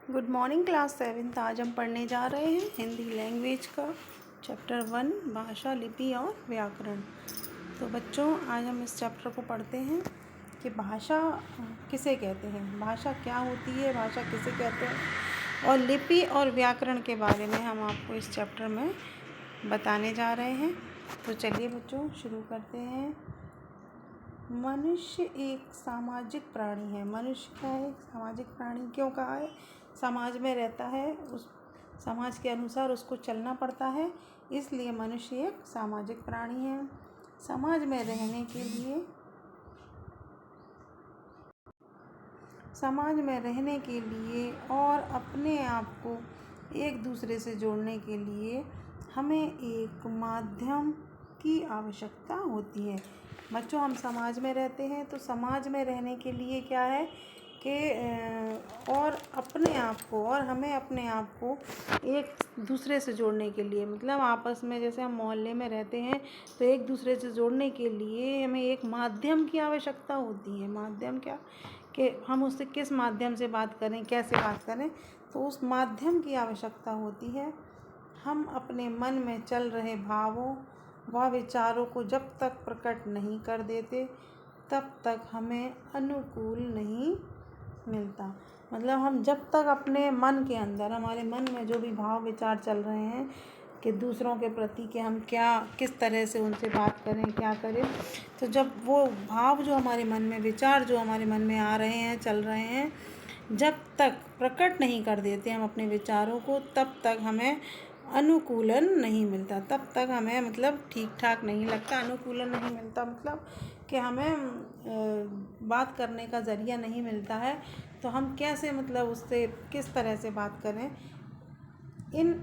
Good morning class 7th। आज हम पढ़ने जा रहे हैं हिंदी लैंग्वेज का चैप्टर 1 भाषा, लिपि और व्याकरण। तो बच्चों, आज हम इस चैप्टर को पढ़ते हैं कि भाषा किसे कहते हैं, भाषा क्या होती है, भाषा किसे कहते हैं, और लिपि और व्याकरण के बारे में हम आपको इस चैप्टर में बताने जा रहे हैं। तो चलिए बच्चों, शुरू करते हैं। मनुष्य एक सामाजिक प्राणी है। मनुष्य क्या है? एक सामाजिक प्राणी। क्यों कहा है? समाज में रहता है, उस समाज के अनुसार उसको चलना पड़ता है, इसलिए मनुष्य एक सामाजिक प्राणी है। समाज में रहने के लिए और अपने आप को एक दूसरे से जोड़ने के लिए हमें एक माध्यम की आवश्यकता होती है। बच्चों, हम समाज में रहते हैं, तो समाज में रहने के लिए क्या है कि और हमें अपने आप को एक दूसरे से जोड़ने के लिए, मतलब आपस में, जैसे हम मोहल्ले में रहते हैं तो एक दूसरे से जोड़ने के लिए हमें एक माध्यम की आवश्यकता होती है। माध्यम क्या कि हम उससे किस माध्यम से बात करें, कैसे बात करें, तो उस माध्यम की आवश्यकता होती है। हम अपने मन में चल रहे भावों व विचारों को जब तक प्रकट नहीं कर देते तब तक हमें अनुकूल नहीं मिलता। मतलब हम जब तक अपने मन के अंदर, हमारे मन में जो भी भाव विचार चल रहे हैं कि दूसरों के प्रति कि हम किस तरह से उनसे बात करें, क्या करें, तो जब वो भाव जो हमारे मन में, विचार जो हमारे मन में आ रहे हैं, चल रहे हैं, जब तक प्रकट नहीं कर देते हम अपने विचारों को, तब तक हमें अनुकूलन नहीं मिलता। तब तक हमें मतलब ठीक ठाक नहीं लगता। अनुकूलन नहीं मिलता मतलब कि हमें बात करने का ज़रिया नहीं मिलता है। तो हम कैसे, मतलब उससे किस तरह से बात करें,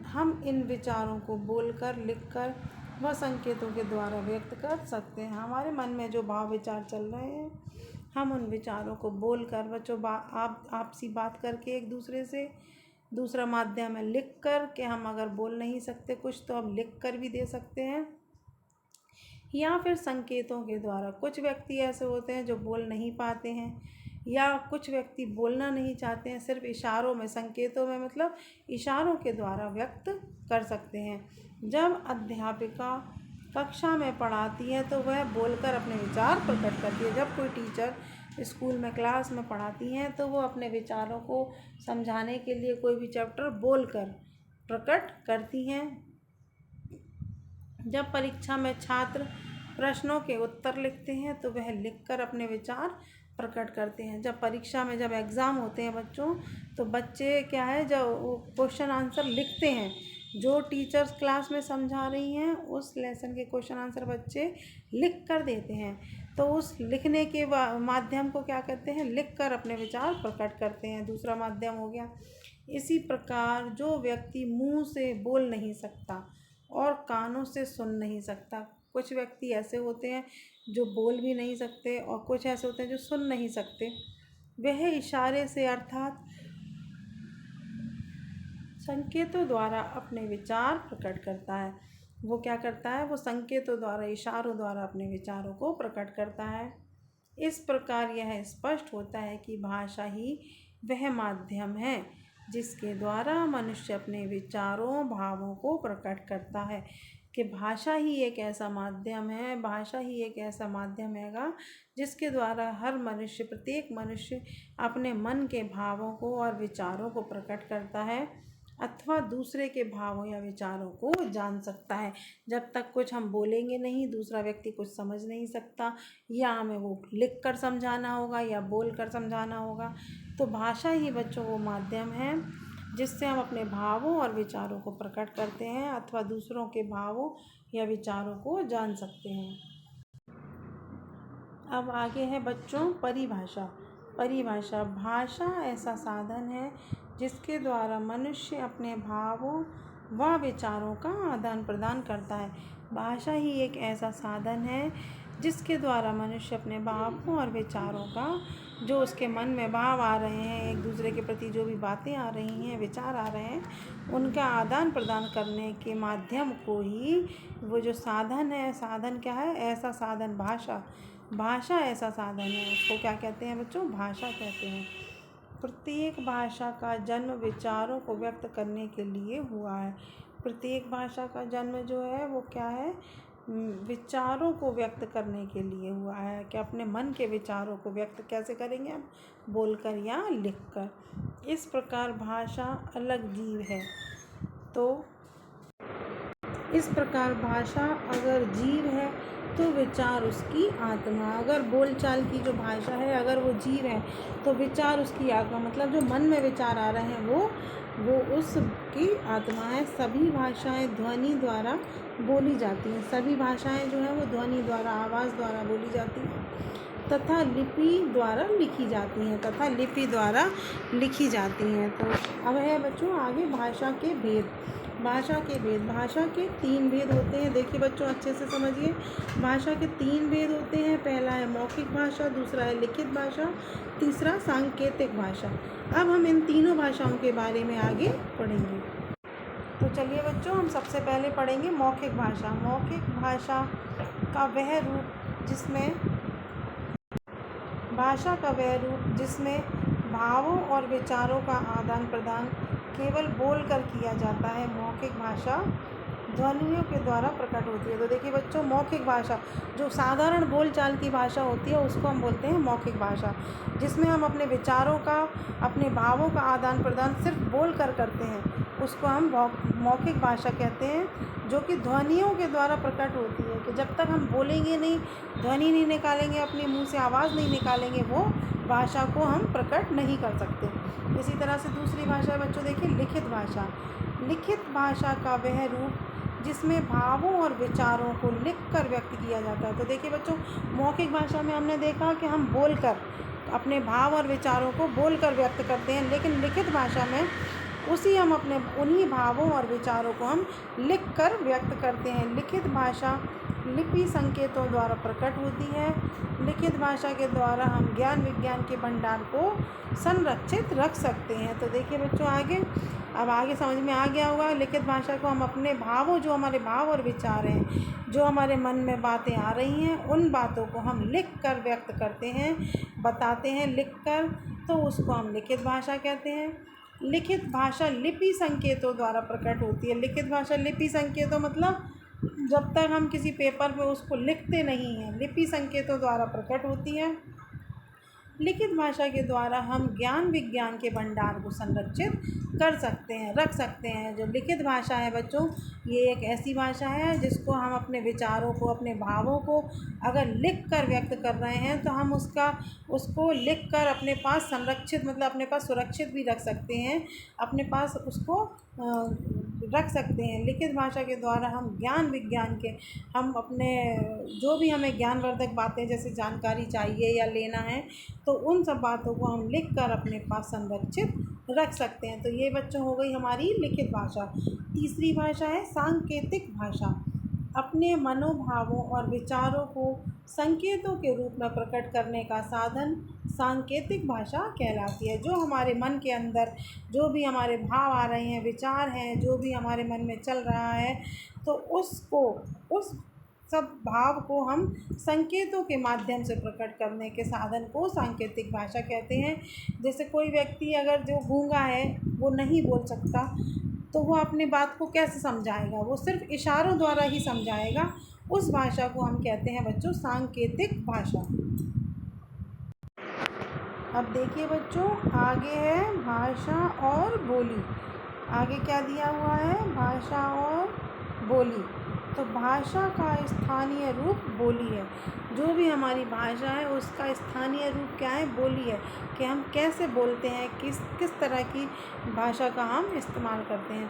हम इन विचारों को बोलकर, लिखकर व संकेतों के द्वारा व्यक्त कर सकते हैं। हमारे मन में जो भाव विचार चल रहे हैं, हम उन विचारों को बोलकर, बच्चों आपसी बात करके एक दूसरे से, दूसरा माध्यम है लिख कर, कि हम अगर बोल नहीं सकते कुछ तो हम लिख कर भी दे सकते हैं, या फिर संकेतों के द्वारा। कुछ व्यक्ति ऐसे होते हैं जो बोल नहीं पाते हैं, या कुछ व्यक्ति बोलना नहीं चाहते हैं, सिर्फ इशारों में, संकेतों में, मतलब इशारों के द्वारा व्यक्त कर सकते हैं। जब अध्यापिका कक्षा में पढ़ाती है तो वह बोलकर अपने विचार प्रकट करती है। जब कोई टीचर स्कूल में, क्लास में पढ़ाती हैं तो वो अपने विचारों को समझाने के लिए कोई भी चैप्टर बोलकर प्रकट करती हैं। जब परीक्षा में छात्र प्रश्नों के उत्तर लिखते हैं तो वह लिखकर अपने विचार प्रकट करते हैं। जब परीक्षा में, जब एग्ज़ाम होते हैं बच्चों, तो बच्चे क्या है, जब क्वेश्चन आंसर लिखते हैं, जो टीचर्स क्लास में समझा रही हैं उस लेसन के क्वेश्चन आंसर बच्चे लिख कर देते हैं। तो उस लिखने के माध्यम को क्या करते हैं, लिख कर अपने विचार प्रकट करते हैं। दूसरा माध्यम हो गया। इसी प्रकार जो व्यक्ति मुंह से बोल नहीं सकता और कानों से सुन नहीं सकता, कुछ व्यक्ति ऐसे होते हैं जो बोल भी नहीं सकते और कुछ ऐसे होते हैं जो सुन नहीं सकते, वह इशारे से अर्थात संकेतों द्वारा अपने विचार प्रकट करता है। वो क्या करता है? वो संकेतों द्वारा, इशारों द्वारा अपने विचारों को प्रकट करता है। इस प्रकार यह स्पष्ट होता है कि भाषा ही वह माध्यम है जिसके द्वारा मनुष्य अपने विचारों, भावों को प्रकट करता है। कि भाषा ही एक ऐसा माध्यम है, भाषा ही एक ऐसा माध्यम हैगा जिसके द्वारा हर मनुष्य, प्रत्येक मनुष्य अपने मन के भावों को और विचारों को प्रकट करता है, अथवा दूसरे के भावों या विचारों को जान सकता है। जब तक कुछ हम बोलेंगे नहीं, दूसरा व्यक्ति कुछ समझ नहीं सकता, या हमें वो लिख कर समझाना होगा या बोल कर समझाना होगा। तो भाषा ही बच्चों वो माध्यम है जिससे हम अपने भावों और विचारों को प्रकट करते हैं, अथवा दूसरों के भावों या विचारों को जान सकते हैं। अब आगे है बच्चों परिभाषा। परिभाषा, भाषा ऐसा साधन है जिसके द्वारा मनुष्य अपने भावों व विचारों का आदान प्रदान करता है। भाषा ही एक ऐसा साधन है जिसके द्वारा मनुष्य अपने भावों और विचारों का, जो उसके मन में भाव आ रहे हैं, एक दूसरे के प्रति जो भी बातें आ रही हैं, विचार आ रहे हैं, उनका आदान प्रदान करने के माध्यम को ही वो जो साधन है, साधन क्या है? ऐसा साधन भाषा। भाषा ऐसा साधन है, उसको क्या कहते हैं बच्चों? भाषा कहते हैं। प्रत्येक भाषा का जन्म विचारों को व्यक्त करने के लिए हुआ है। प्रत्येक भाषा का जन्म जो है वो क्या है, विचारों को व्यक्त करने के लिए हुआ है। कि अपने मन के विचारों को व्यक्त कैसे करेंगे हम, बोलकर या लिखकर। इस प्रकार भाषा अलग जीव है। तो इस प्रकार भाषा अगर जीव है तो विचार उसकी आत्मा। अगर बोलचाल की जो भाषा है अगर वो जीव है तो विचार उसकी आत्मा, मतलब जो मन में विचार आ रहे हैं वो उसकी आत्मा है। सभी भाषाएं ध्वनि द्वारा बोली जाती हैं। सभी भाषाएं जो हैं वो ध्वनि द्वारा, आवाज़ द्वारा बोली जाती हैं तथा लिपि द्वारा लिखी जाती हैं लिखी जाती हैं। तो अब है बच्चों आगे भाषा के भेद। भाषा के 3 भेद होते हैं। देखिए बच्चों अच्छे से समझिए। भाषा के 3 भेद होते हैं। पहला है मौखिक भाषा, दूसरा है लिखित भाषा, तीसरा सांकेतिक भाषा। अब हम इन तीनों भाषाओं के बारे में आगे पढ़ेंगे। तो चलिए बच्चों हम सबसे पहले पढ़ेंगे मौखिक भाषा। मौखिक भाषा का वह रूप जिसमें भावों और विचारों का आदान प्रदान केवल बोलकर किया जाता है। मौखिक भाषा ध्वनियों के द्वारा प्रकट होती है। तो देखिए बच्चों, मौखिक भाषा जो साधारण बोलचाल की भाषा होती है उसको हम बोलते हैं मौखिक भाषा, जिसमें हम अपने विचारों का, अपने भावों का आदान प्रदान सिर्फ बोल कर करते हैं, उसको हम मौखिक भाषा कहते हैं। जो कि ध्वनियों के द्वारा प्रकट होती है, कि जब तक हम बोलेंगे नहीं, ध्वनि नहीं निकालेंगे, अपने मुंह से आवाज़ नहीं निकालेंगे, वो भाषा को हम प्रकट नहीं कर सकते। इसी तरह से दूसरी भाषा है बच्चों, देखिए लिखित भाषा। लिखित भाषा का वह रूप जिसमें भावों और विचारों को लिखकर व्यक्त किया जाता है। तो देखिए बच्चों, मौखिक भाषा में हमने देखा कि हम बोलकर अपने भाव और विचारों को बोलकर व्यक्त करते हैं, लेकिन लिखित भाषा में उन्हीं भावों और विचारों को हम लिखकर व्यक्त करते हैं। लिखित भाषा लिपि संकेतों द्वारा प्रकट होती है। लिखित भाषा के द्वारा हम ज्ञान विज्ञान के भंडार को संरक्षित रख सकते हैं। तो देखिए बच्चों आगे समझ में आ गया होगा। लिखित भाषा को हम अपने भावों, जो हमारे भाव और विचार हैं, जो हमारे मन में बातें आ रही हैं, उन बातों को हम लिख कर व्यक्त करते हैं, बताते हैं लिखकर, तो उसको हम लिखित भाषा कहते हैं। लिखित भाषा लिपि संकेतों द्वारा प्रकट होती है। लिखित भाषा लिपि संकेतों मतलब जब तक हम किसी पेपर पे उसको लिखते नहीं हैं, लिपि संकेतों द्वारा प्रकट होती है। लिखित भाषा के द्वारा हम ज्ञान विज्ञान के भंडार को संरक्षित कर सकते हैं, रख सकते हैं। जो लिखित भाषा है बच्चों, ये एक ऐसी भाषा है जिसको हम अपने विचारों को, अपने भावों को अगर लिख कर व्यक्त कर रहे हैं तो हम उसको लिख कर अपने पास संरक्षित, मतलब अपने पास सुरक्षित भी रख सकते हैं, अपने पास उसको रख सकते हैं। लिखित भाषा के द्वारा हम ज्ञान विज्ञान के, हम अपने जो भी हमें ज्ञानवर्धक बातें जैसे जानकारी चाहिए या लेना है, तो उन सब बातों को हम लिख कर अपने पास संरक्षित रख सकते हैं। तो ये बच्चों हो गई हमारी लिखित भाषा। तीसरी भाषा है सांकेतिक भाषा। अपने मनोभावों और विचारों को संकेतों के रूप में प्रकट करने का साधन सांकेतिक भाषा कहलाती है। जो हमारे मन के अंदर जो भी हमारे भाव आ रहे हैं, विचार हैं, जो भी हमारे मन में चल रहा है, तो उस सब भाव को हम संकेतों के माध्यम से प्रकट करने के साधन को सांकेतिक भाषा कहते हैं। जैसे कोई व्यक्ति अगर जो गूंगा है, वो नहीं बोल सकता, तो वो अपनी बात को कैसे समझाएगा, वो सिर्फ इशारों द्वारा ही समझाएगा। उस भाषा को हम कहते हैं बच्चों सांकेतिक भाषा। अब देखिए बच्चों, आगे है भाषा और बोली। आगे क्या दिया हुआ है, भाषा और बोली। तो भाषा का स्थानीय रूप बोली है। जो भी हमारी भाषा है उसका स्थानीय रूप क्या है, बोली है। कि हम कैसे बोलते हैं, किस तरह की भाषा का हम इस्तेमाल करते हैं।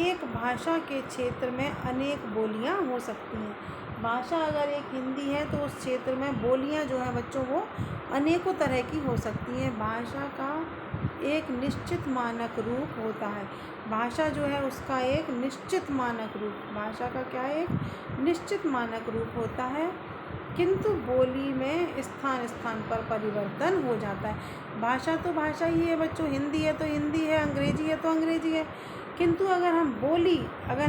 एक भाषा के क्षेत्र में अनेक बोलियां हो सकती हैं। भाषा अगर एक हिंदी है तो उस क्षेत्र में बोलियां जो हैं बच्चों वो अनेकों तरह की हो सकती हैं। भाषा का एक निश्चित मानक रूप होता है। भाषा जो है उसका एक निश्चित मानक रूप, भाषा का क्या है, एक निश्चित मानक रूप होता है, किंतु बोली में स्थान स्थान पर परिवर्तन हो जाता है। भाषा तो भाषा ही है बच्चों, हिंदी है तो हिंदी है, अंग्रेजी है तो अंग्रेजी है, किंतु अगर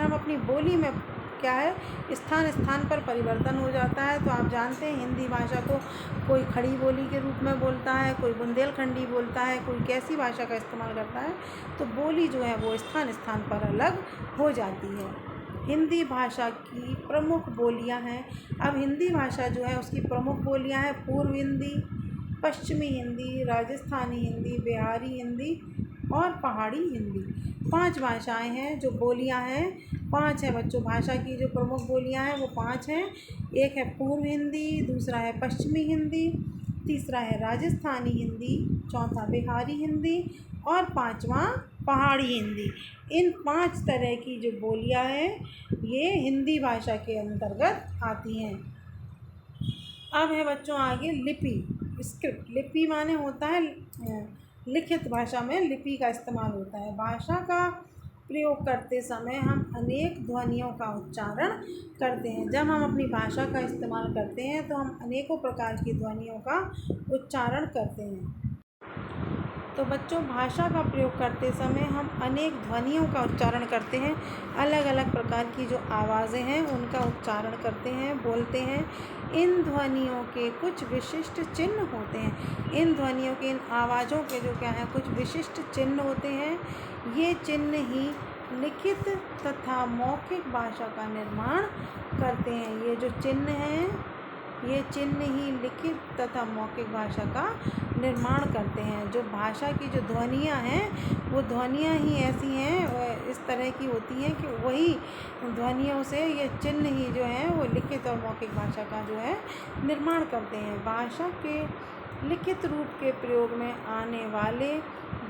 हम अपनी बोली में क्या है, स्थान स्थान पर परिवर्तन हो जाता है। तो आप जानते हैं हिंदी भाषा को कोई खड़ी बोली के रूप में बोलता है, कोई बुंदेलखंडी बोलता है, कोई कैसी भाषा का इस्तेमाल करता है। तो बोली जो है वो स्थान स्थान पर अलग हो जाती है। हिंदी भाषा की प्रमुख बोलियां हैं। अब हिंदी भाषा जो है उसकी प्रमुख बोलियां हैं पूर्व हिंदी, पश्चिमी हिंदी, राजस्थानी हिंदी, बिहारी हिंदी और पहाड़ी हिंदी। 5 भाषाएं हैं जो बोलियां हैं, 5 हैं बच्चों। भाषा की जो प्रमुख बोलियां हैं वो 5 हैं। एक है पूर्व हिंदी, दूसरा है पश्चिमी हिंदी, तीसरा है राजस्थानी हिंदी, चौथा बिहारी हिंदी और 5वां पहाड़ी हिंदी। इन 5 तरह की जो बोलियां हैं ये हिंदी भाषा के अंतर्गत आती हैं। अब है बच्चों आगे लिपि, स्क्रिप्ट। लिपि माने होता है लिखित भाषा में लिपि का इस्तेमाल होता है। भाषा का प्रयोग करते समय हम अनेक ध्वनियों का उच्चारण करते हैं। जब हम अपनी भाषा का इस्तेमाल करते हैं तो हम अनेकों प्रकार की ध्वनियों का उच्चारण करते हैं। तो बच्चों भाषा का प्रयोग करते समय हम अनेक ध्वनियों का उच्चारण करते हैं। अलग अलग प्रकार की जो आवाज़ें हैं उनका उच्चारण करते हैं, बोलते हैं। इन ध्वनियों के कुछ विशिष्ट चिन्ह होते हैं। इन ध्वनियों के, इन आवाज़ों के जो क्या हैं कुछ विशिष्ट चिन्ह होते हैं। ये चिन्ह ही लिखित तथा मौखिक भाषा का निर्माण करते हैं। ये जो चिन्ह हैं ये चिन्ह ही लिखित तथा मौखिक भाषा का निर्माण करते हैं। जो भाषा की जो ध्वनियाँ हैं वो ध्वनियाँ ही ऐसी हैं, इस तरह की होती हैं कि वही ध्वनियों से ये चिन्ह ही जो हैं वो लिखित और मौखिक भाषा का जो है निर्माण करते हैं। भाषा के लिखित रूप के प्रयोग में आने वाले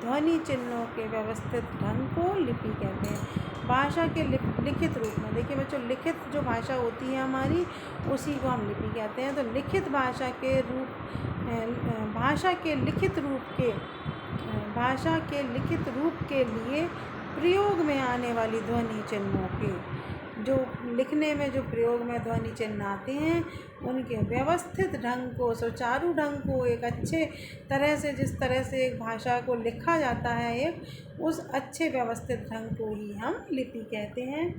ध्वनि चिन्हों के व्यवस्थित ढंग को लिपि कहते हैं। भाषा के लिखित रूप में, देखिए बच्चों लिखित जो भाषा होती है हमारी उसी को हम लिपि कहते हैं। तो लिखित भाषा के रूप, भाषा के लिखित रूप के लिए प्रयोग में आने वाली ध्वनि चिन्हों के, जो लिखने में जो प्रयोग में ध्वनि चिन्ह आते हैं उनके व्यवस्थित ढंग को, सुचारू ढंग को, एक अच्छे तरह से, जिस तरह से एक भाषा को लिखा जाता है एक उस अच्छे व्यवस्थित ढंग को ही हम लिपि कहते हैं।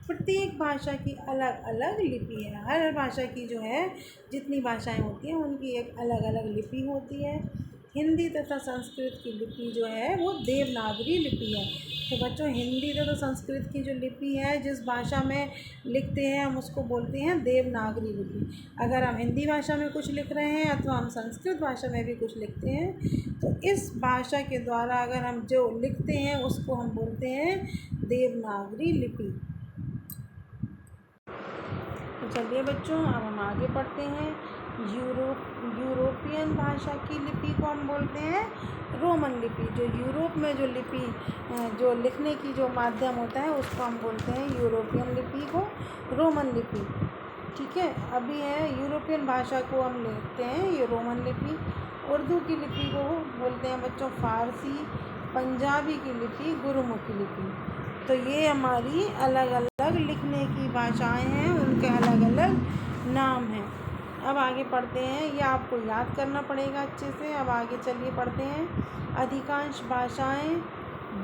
प्रत्येक भाषा की अलग अलग लिपि है। हर भाषा की जो है जितनी भाषाएं होती हैं उनकी एक अलग अलग लिपि होती है। हिंदी तथा संस्कृत की लिपि जो है वो देवनागरी लिपि है। तो बच्चों हिंदी तथा संस्कृत की जो लिपि है, जिस भाषा में लिखते हैं हम उसको बोलते हैं देवनागरी लिपि। अगर हम हिंदी भाषा में कुछ लिख रहे हैं अथवा हम संस्कृत भाषा में भी कुछ लिखते हैं तो इस भाषा के द्वारा अगर हम जो लिखते हैं उसको हम बोलते हैं देवनागरी लिपि। तो चलिए बच्चों अब हम आगे पढ़ते हैं। यूरोपियन भाषा की लिपि को हम बोलते हैं रोमन लिपि। जो यूरोप में जो लिपि, जो लिखने की जो माध्यम होता है उसको हम बोलते हैं यूरोपियन लिपि को रोमन लिपि। ठीक है, अभी है यूरोपियन भाषा को हम लिखते हैं ये रोमन लिपि। उर्दू की लिपि को बोलते हैं बच्चों फारसी। पंजाबी की लिपि गुरुमुखी लिपि। तो ये हमारी अलग अलग लिखने की भाषाएं हैं, उनके अलग अलग नाम हैं। अब आगे पढ़ते हैं, ये आपको याद करना पड़ेगा अच्छे से। अब आगे चलिए पढ़ते हैं। अधिकांश भाषाएं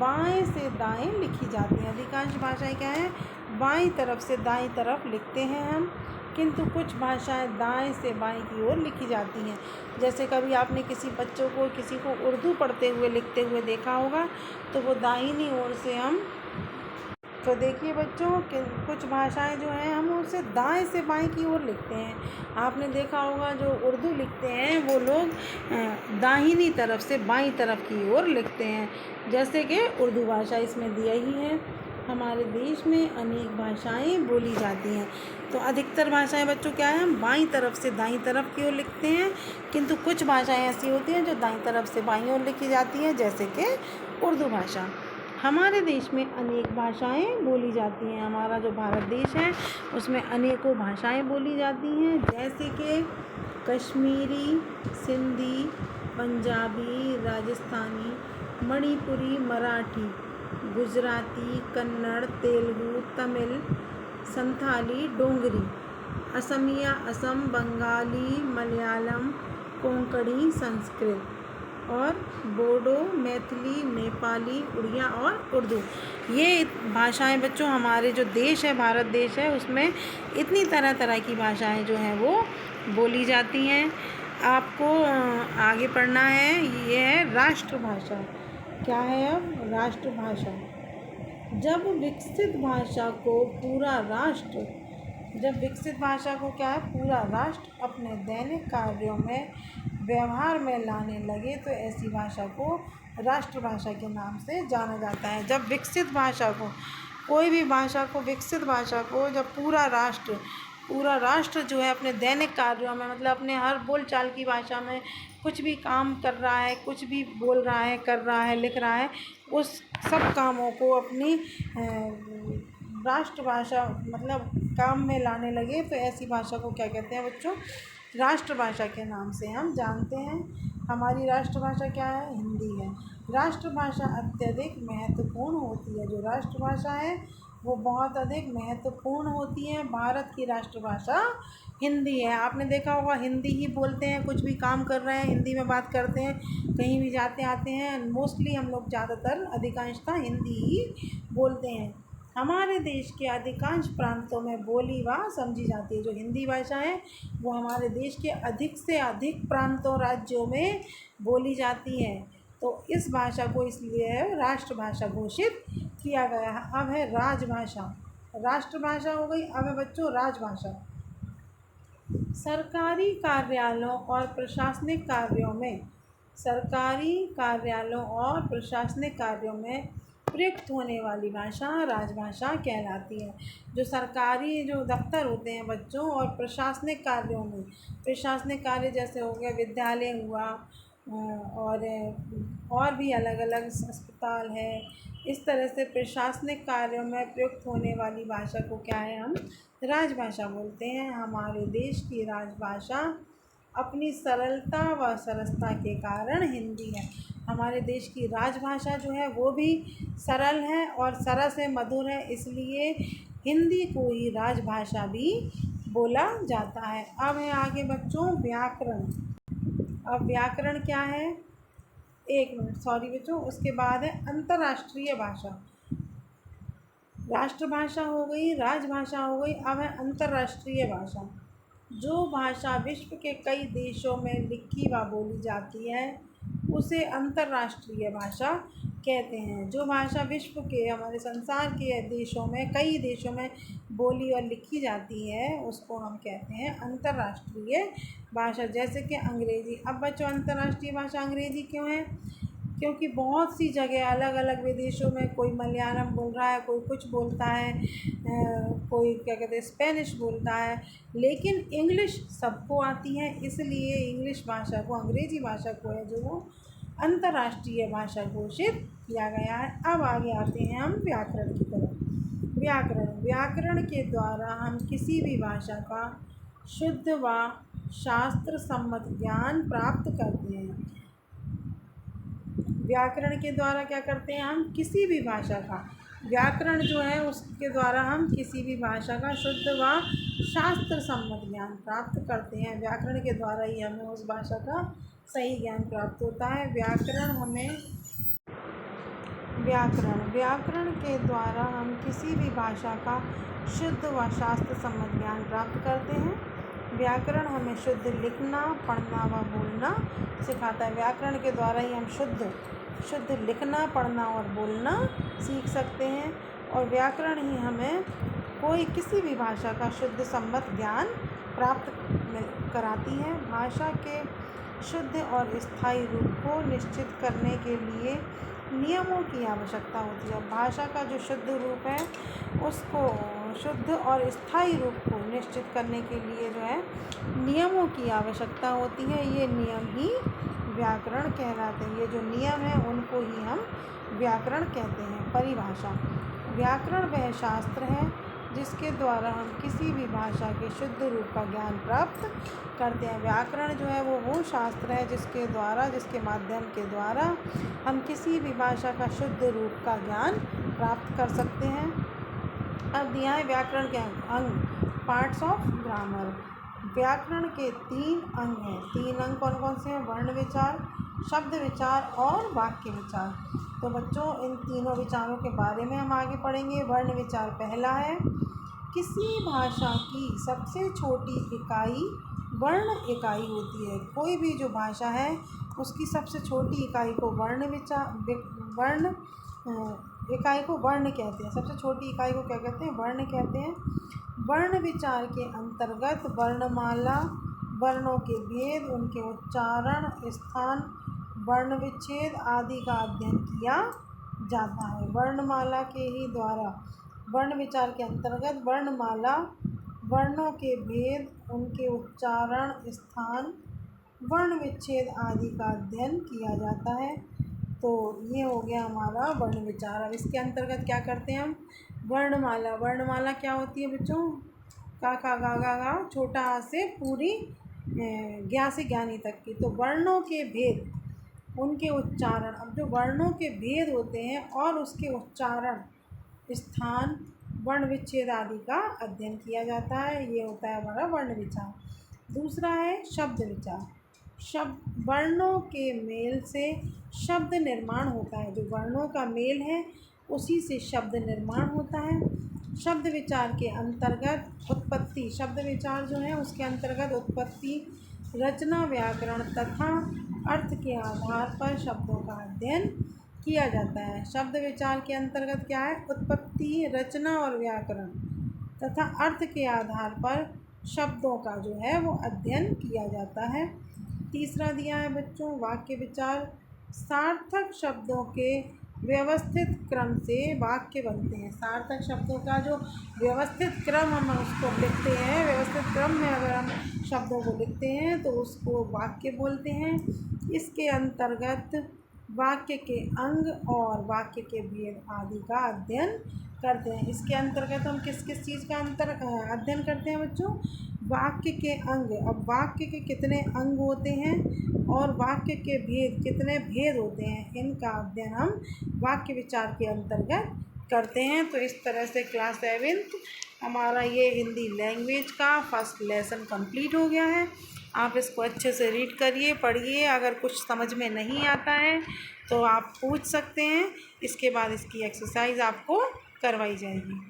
बाएं से दाएं लिखी जाती हैं। अधिकांश भाषाएं क्या हैं, बाईं तरफ से दाईं तरफ लिखते हैं हम, किंतु कुछ भाषाएं दाएं से बाईं की ओर लिखी जाती हैं। जैसे कभी आपने किसी बच्चों को, किसी को उर्दू पढ़ते हुए लिखते हुए देखा होगा तो वो दाहिनी ओर से हम, तो देखिए बच्चों कुछ भाषाएं जो हैं हम उसे दाएं से बाएं की ओर लिखते हैं। आपने देखा होगा जो उर्दू लिखते हैं वो लोग दाहिनी तरफ से बाईं तरफ की ओर लिखते हैं, जैसे कि उर्दू भाषा इसमें दिया ही है। हमारे देश में अनेक भाषाएं बोली जाती हैं। तो अधिकतर भाषाएं बच्चों क्या है, हम बाईं तरफ से दाईं तरफ की ओर लिखते हैं, किंतु कुछ भाषाएं ऐसी होती हैं जो दाईं तरफ से बाईं ओर लिखी जाती हैं, जैसे कि उर्दू भाषा। हमारे देश में अनेक भाषाएं बोली जाती हैं। हमारा जो भारत देश है उसमें अनेकों भाषाएं बोली जाती हैं, जैसे कि कश्मीरी, सिंधी, पंजाबी, राजस्थानी, मणिपुरी, मराठी, गुजराती, कन्नड़, तेलुगु, तमिल, संथाली, डोंगरी, असमिया, असम, बंगाली, मलयालम, कोंकणी, संस्कृत। और बोडो, मैथिली, नेपाली, उड़िया और उर्दू। ये भाषाएं बच्चों हमारे जो देश है, भारत देश है, उसमें इतनी तरह तरह की भाषाएं जो हैं वो बोली जाती हैं। आपको आगे पढ़ना है, ये है राष्ट्रभाषा। क्या है अब? राष्ट्रभाषा। जब विकसित भाषा को पूरा राष्ट्र जब विकसित भाषा को क्या है, पूरा राष्ट्र अपने दैनिक कार्यों में व्यवहार में लाने लगे तो ऐसी भाषा को राष्ट्रभाषा के नाम से जाना जाता है। जब विकसित भाषा को, कोई भी भाषा को, विकसित भाषा को जब पूरा राष्ट्र जो है अपने दैनिक कार्यों में, मतलब अपने हर बोलचाल की भाषा में कुछ भी काम कर रहा है, कुछ भी बोल रहा है, कर रहा है, लिख रहा है, उस सब कामों को अपनी राष्ट्रभाषा मतलब काम में लाने लगे तो ऐसी भाषा को क्या कहते हैं बच्चों? राष्ट्रभाषा के नाम से हम जानते हैं। हमारी राष्ट्रभाषा क्या है? हिंदी है। राष्ट्रभाषा अत्यधिक महत्वपूर्ण होती है। जो राष्ट्रभाषा है वो बहुत अधिक महत्वपूर्ण होती है। भारत की राष्ट्रभाषा हिंदी है। आपने देखा होगा हिंदी ही बोलते हैं, कुछ भी काम कर रहे हैं हिंदी में बात करते हैं, कहीं भी जाते आते हैं, मोस्टली हम लोग ज़्यादातर अधिकांशतः हिंदी ही बोलते हैं। हमारे देश के अधिकांश प्रांतों में बोली व समझी जाती है। जो हिंदी भाषा है वो हमारे देश के अधिक से अधिक प्रांतों, राज्यों में बोली जाती है। तो इस भाषा को इसलिए राष्ट्रभाषा घोषित किया गया है। अब है राजभाषा। राष्ट्रभाषा हो गई, अब है बच्चों राजभाषा। सरकारी कार्यालयों और प्रशासनिक कार्यों में प्रयुक्त होने वाली भाषा राजभाषा कहलाती है। जो सरकारी जो दफ्तर होते हैं बच्चों और प्रशासनिक कार्यों में, प्रशासनिक कार्य जैसे हो गया विद्यालय हुआ और भी अलग अलग अस्पताल है, इस तरह से प्रशासनिक कार्यों में प्रयुक्त होने वाली भाषा को क्या है? हम राजभाषा बोलते हैं। हमारे देश की राजभाषा अपनी सरलता व सरसता के कारण हिंदी है। हमारे देश की राजभाषा जो है वो भी सरल है और सरस है, मधुर है, इसलिए हिंदी को ही राजभाषा भी बोला जाता है। अब है आगे बच्चों व्याकरण। अब व्याकरण क्या है? एक मिनट, सॉरी बच्चों, उसके बाद है अंतर्राष्ट्रीय भाषा। राष्ट्रभाषा हो गई, राजभाषा हो गई, अब है अंतर्राष्ट्रीय भाषा। जो भाषा विश्व के कई देशों में लिखी व बोली जाती है उसे अंतर्राष्ट्रीय भाषा कहते हैं। जो भाषा विश्व के, हमारे संसार के देशों में, कई देशों में बोली और लिखी जाती है उसको हम कहते हैं अंतर्राष्ट्रीय भाषा। जैसे कि अंग्रेज़ी। अब बच्चों अंतर्राष्ट्रीय भाषा अंग्रेज़ी क्यों है? क्योंकि बहुत सी जगह अलग अलग विदेशों में कोई मलयालम बोल रहा है, कोई कुछ बोलता है, कोई क्या कहते हैं स्पेनिश बोलता है, लेकिन इंग्लिश सबको आती है, इसलिए इंग्लिश भाषा को, अंग्रेज़ी भाषा को है जो वो अंतर्राष्ट्रीय भाषा घोषित किया गया है। अब आगे आते हैं हम व्याकरण की तरफ। व्याकरण के द्वारा हम किसी भी भाषा का शुद्ध व शास्त्र सम्मत ज्ञान प्राप्त करते हैं। व्याकरण के द्वारा क्या करते हैं? हम किसी भी भाषा का, व्याकरण जो है उसके द्वारा हम किसी भी भाषा का शुद्ध व शास्त्र सम्मत ज्ञान प्राप्त करते हैं। व्याकरण के द्वारा ही हमें उस भाषा का सही ज्ञान प्राप्त होता है। व्याकरण के द्वारा हम किसी भी भाषा का शुद्ध व शास्त्र सम्मत ज्ञान प्राप्त करते हैं। व्याकरण हमें शुद्ध लिखना, पढ़ना व बोलना सिखाता है। व्याकरण के द्वारा ही हम शुद्ध लिखना, पढ़ना और बोलना सीख सकते हैं और व्याकरण ही हमें किसी भी भाषा का शुद्ध सम्मत ज्ञान प्राप्त कराती है। भाषा के शुद्ध और स्थायी रूप को निश्चित करने के लिए नियमों की आवश्यकता होती है। भाषा का जो शुद्ध रूप है उसको, शुद्ध और स्थायी रूप को निश्चित करने के लिए जो है नियमों की आवश्यकता होती है। ये नियम ही व्याकरण कहलाते हैं। ये जो नियम है उनको ही हम व्याकरण कहते हैं। परिभाषा। व्याकरण वह शास्त्र है जिसके द्वारा हम किसी भी भाषा के शुद्ध रूप का ज्ञान प्राप्त करते हैं। व्याकरण जो है वो शास्त्र है जिसके माध्यम के द्वारा हम किसी भी भाषा का शुद्ध रूप का ज्ञान प्राप्त कर सकते हैं। अब दिया है व्याकरण के अंग, पार्ट्स ऑफ ग्रामर। व्याकरण के 3 अंग हैं। 3 अंग कौन कौन से हैं? वर्ण विचार, शब्द विचार और वाक्य विचार। तो बच्चों इन तीनों विचारों के बारे में हम आगे पढ़ेंगे। वर्ण विचार पहला है, किसी भाषा की सबसे छोटी इकाई वर्ण इकाई होती है। कोई भी जो भाषा है उसकी सबसे छोटी इकाई को वर्ण इकाई को वर्ण कहते हैं। सबसे छोटी इकाई को क्या कहते हैं? वर्ण कहते हैं। वर्ण विचार के अंतर्गत वर्णमाला, वर्णों के भेद, उनके उच्चारण, स्थान, वर्ण विच्छेद आदि का अध्ययन किया जाता है। वर्णमाला के ही द्वारा वर्ण विचार के अंतर्गत वर्णमाला, वर्णों के भेद, उनके उच्चारण, स्थान, वर्ण विच्छेद आदि का अध्ययन किया जाता है। तो ये हो गया हमारा वर्ण विचार। अब इसके अंतर्गत क्या करते हैं हम? वर्णमाला। वर्णमाला क्या होती है बच्चों? का गा गा छोटा आ से पूरी ज्ञा से ज्ञानी तक की। तो वर्णों के भेद, उनके उच्चारण। अब जो वर्णों के भेद होते हैं और उसके उच्चारण, स्थान, वर्ण विच्छेद आदि का अध्ययन किया जाता है। ये होता है हमारा वर्ण विचार। दूसरा है शब्द विचार। शब्द वर्णों के मेल से शब्द निर्माण होता है। जो वर्णों का मेल है उसी से शब्द निर्माण होता है। शब्द विचार के अंतर्गत उत्पत्ति, शब्द विचार जो है उसके अंतर्गत उत्पत्ति, रचना, व्याकरण तथा अर्थ के आधार पर शब्दों का अध्ययन किया जाता है। शब्द विचार के अंतर्गत क्या है? उत्पत्ति, रचना और व्याकरण तथा अर्थ के आधार पर शब्दों का जो है वो अध्ययन किया जाता है। तीसरा दिया है बच्चों वाक्य विचार। सार्थक शब्दों के व्यवस्थित क्रम से वाक्य बनते हैं। सार्थक शब्दों का जो व्यवस्थित क्रम हम उसको लिखते हैं, व्यवस्थित क्रम में अगर हम शब्दों को लिखते हैं तो उसको वाक्य बोलते हैं। इसके अंतर्गत वाक्य के अंग और वाक्य के भेद आदि का अध्ययन करते हैं। इसके अंतर्गत हम किस किस चीज़ का अध्ययन करते हैं बच्चों? वाक्य के अंग। अब वाक्य के कितने अंग होते हैं और वाक्य के भेद कितने भेद होते हैं, इनका अध्ययन हम वाक्य विचार के अंतर्गत करते हैं। तो इस तरह से क्लास 7 हमारा ये हिंदी लैंग्वेज का फर्स्ट लेसन कंप्लीट हो गया है। आप इसको अच्छे से रीड करिए, पढ़िए। अगर कुछ समझ में नहीं आता है तो आप पूछ सकते हैं। इसके बाद इसकी एक्सरसाइज आपको करवाई जाएगी।